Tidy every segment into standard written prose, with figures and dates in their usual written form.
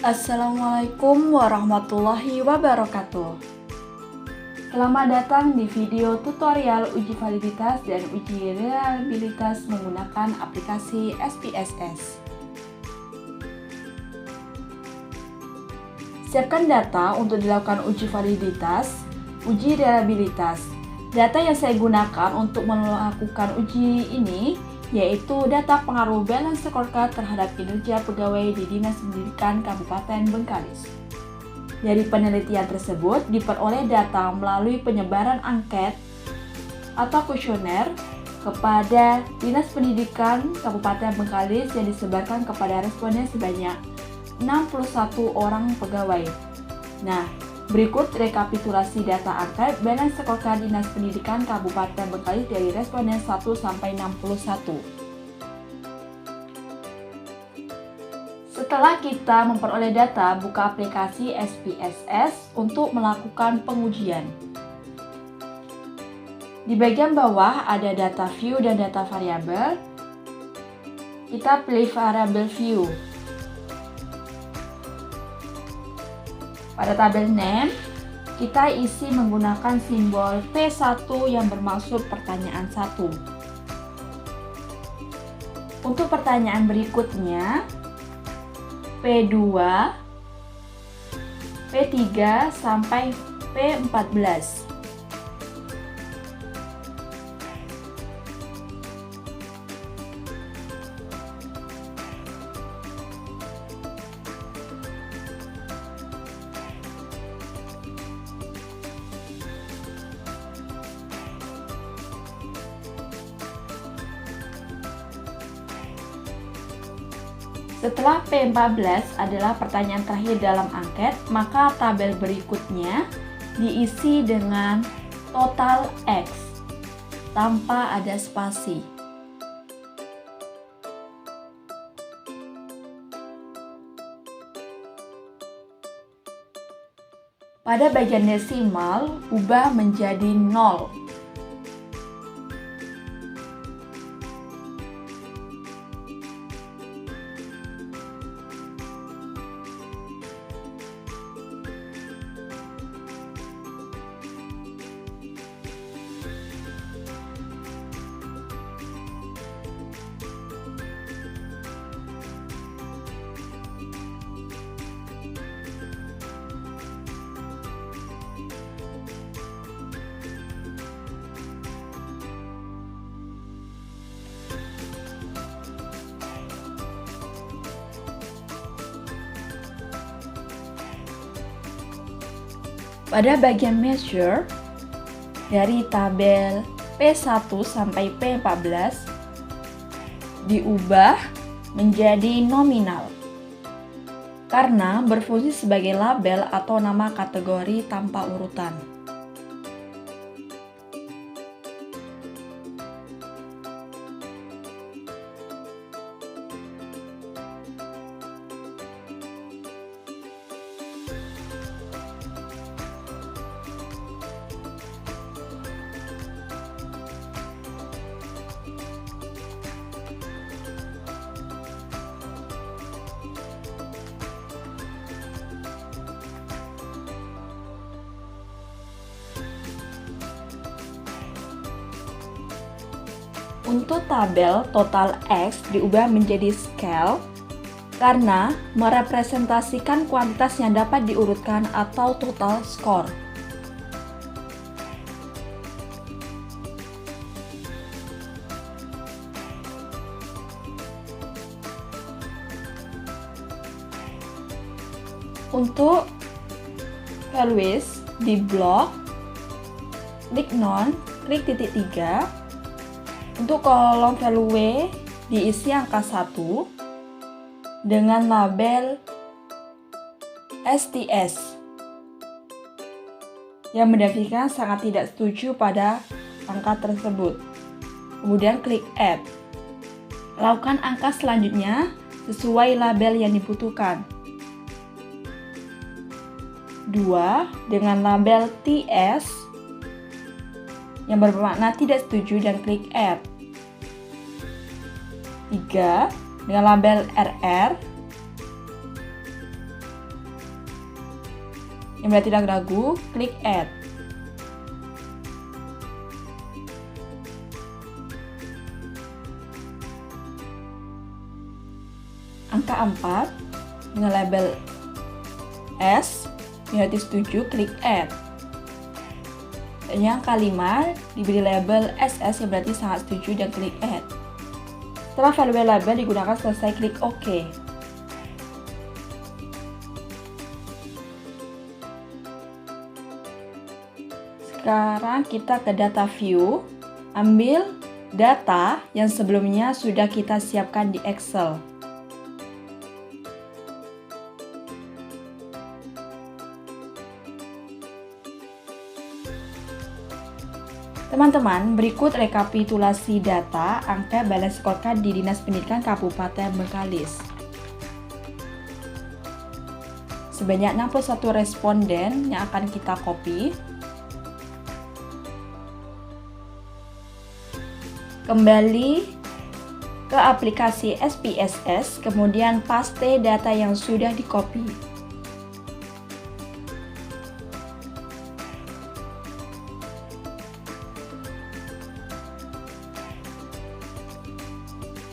Assalamualaikum warahmatullahi wabarakatuh. Selamat datang di video tutorial uji validitas dan uji reliabilitas menggunakan aplikasi SPSS. Siapkan data untuk dilakukan uji validitas, uji reliabilitas. Data yang saya gunakan untuk melakukan uji ini yaitu data pengaruh balance scorecard terhadap kinerja pegawai di Dinas Pendidikan Kabupaten Bengkalis. Dari penelitian tersebut diperoleh data melalui penyebaran angket atau kuesioner kepada Dinas Pendidikan Kabupaten Bengkalis yang disebarkan kepada responden sebanyak 61 orang pegawai. Nah, berikut rekapitulasi data angket balance scorecard Dinas Pendidikan Kabupaten Bengkalis dari responden 1 sampai 61. Setelah kita memperoleh data, buka aplikasi SPSS untuk melakukan pengujian. Di bagian bawah ada data view dan data variabel. Kita pilih variabel view. Pada tabel name, kita isi menggunakan simbol P1 yang bermaksud pertanyaan 1. Untuk pertanyaan berikutnya, P2, P3 sampai P14. Setelah P14 adalah pertanyaan terakhir dalam angket, maka tabel berikutnya diisi dengan total X tanpa ada spasi. Pada bagian desimal, ubah menjadi 0. Pada bagian measure, dari tabel P1 sampai P14 diubah menjadi nominal karena berfungsi sebagai label atau nama kategori tanpa urutan. Untuk tabel total X diubah menjadi scale karena merepresentasikan kuantitas yang dapat diurutkan atau total score. Untuk values di blok, klik none, klik titik 3. Untuk kolom value diisi angka 1 dengan label STS yang mendefinisikan sangat tidak setuju pada angka tersebut. Kemudian klik add. Lakukan angka selanjutnya sesuai label yang dibutuhkan. 2 dengan label TS yang bermakna tidak setuju dan klik add. 3 dengan label RR Yang berarti tidak ragu, klik Add. Angka 4 dengan label S, yang berarti setuju, klik Add. Dan yang angka 5 diberi label SS, yang berarti sangat setuju, dan klik Add. Setelah variabel label digunakan selesai, klik OK. Sekarang kita ke data view, ambil data yang sebelumnya sudah kita siapkan di Excel. Teman-teman, berikut rekapitulasi data angka balance scorecard di Dinas Pendidikan Kabupaten Bengkalis. Sebanyak 61 responden yang akan kita copy. Kembali ke aplikasi SPSS, kemudian paste data yang sudah di-copy.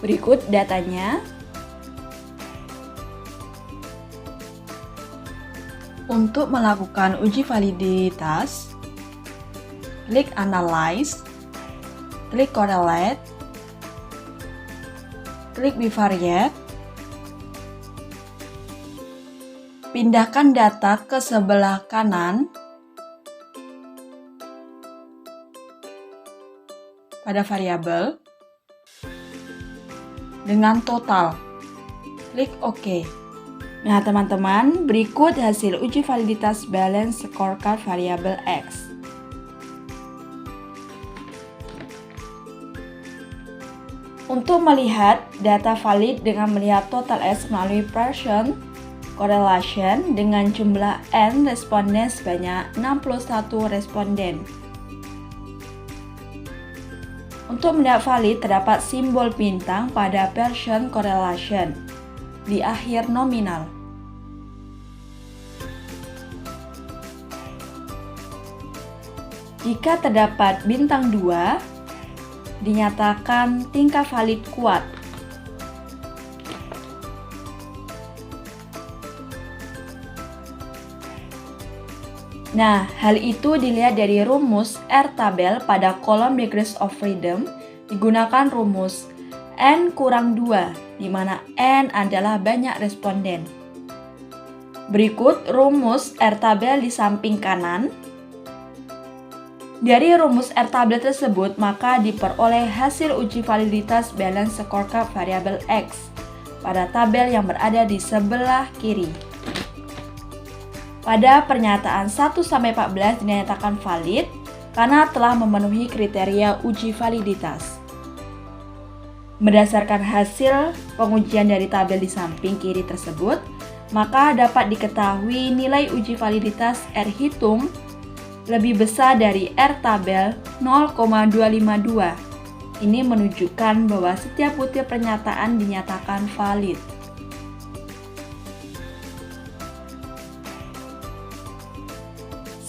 Berikut datanya. Untuk melakukan uji validitas, klik Analyze, klik Correlate, klik Bivariate, pindahkan data ke sebelah kanan pada variabel dengan total. Klik OK. Nah, teman-teman, berikut hasil uji validitas balance scorecard variabel X. Untuk melihat data valid dengan melihat total S melalui Pearson correlation dengan jumlah N responden sebanyak 61 responden. Untuk melihat valid terdapat simbol bintang pada Pearson correlation di akhir nominal. Jika terdapat bintang 2, dinyatakan tingkat valid kuat. Nah, hal itu dilihat dari rumus R tabel pada kolom degrees of freedom digunakan rumus N kurang 2, di mana N adalah banyak responden. Berikut rumus R tabel di samping kanan. Dari rumus R tabel tersebut, maka diperoleh hasil uji validitas balance scorecard variabel X pada tabel yang berada di sebelah kiri. Pada pernyataan 1-14 dinyatakan valid karena telah memenuhi kriteria uji validitas. Berdasarkan hasil pengujian dari tabel di samping kiri tersebut, maka dapat diketahui nilai uji validitas R hitung lebih besar dari R tabel 0,252. Ini menunjukkan bahwa setiap butir pernyataan dinyatakan valid.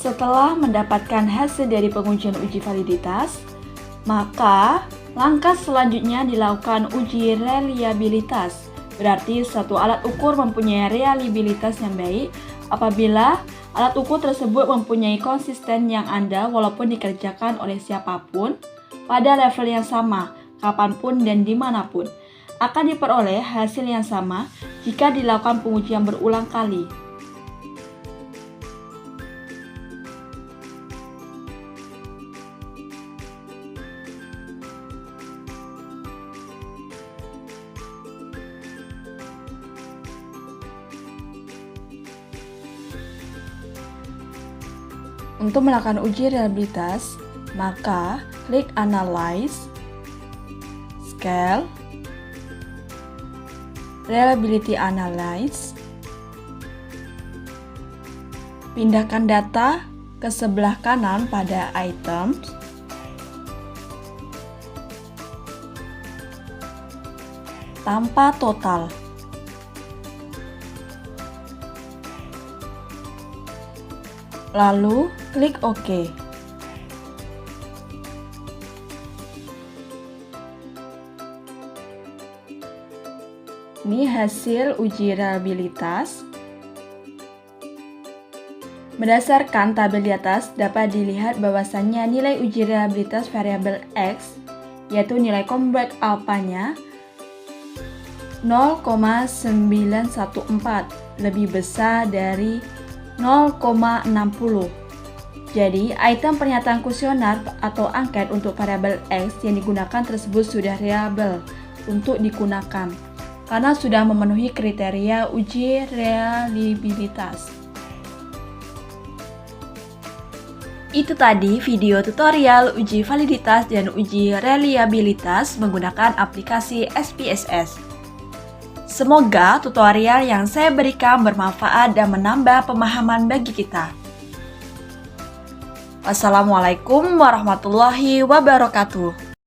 Setelah mendapatkan hasil dari pengujian uji validitas, maka langkah selanjutnya dilakukan uji reliabilitas. Berarti suatu alat ukur mempunyai reliabilitas yang baik apabila alat ukur tersebut mempunyai konsisten yang ada walaupun dikerjakan oleh siapapun pada level yang sama, kapanpun dan dimanapun. Akan diperoleh hasil yang sama jika dilakukan pengujian berulang kali. Untuk melakukan uji reliabilitas, maka klik Analyze, Scale, Reliability Analyze, pindahkan data ke sebelah kanan pada Items, tanpa total. lalu klik OK. Ini hasil uji reliabilitas. Berdasarkan tabel di atas, dapat dilihat bahwasannya nilai uji reliabilitas variabel X, yaitu nilai comeback alpha-nya 0,914, lebih besar dari 0,60. Jadi, item pernyataan kuesioner atau angket untuk variabel X yang digunakan tersebut sudah reliable untuk digunakan, karena sudah memenuhi kriteria uji reliabilitas. Itu tadi video tutorial uji validitas dan uji reliabilitas menggunakan aplikasi SPSS. Semoga tutorial yang saya berikan bermanfaat dan menambah pemahaman bagi kita. Wassalamualaikum warahmatullahi wabarakatuh.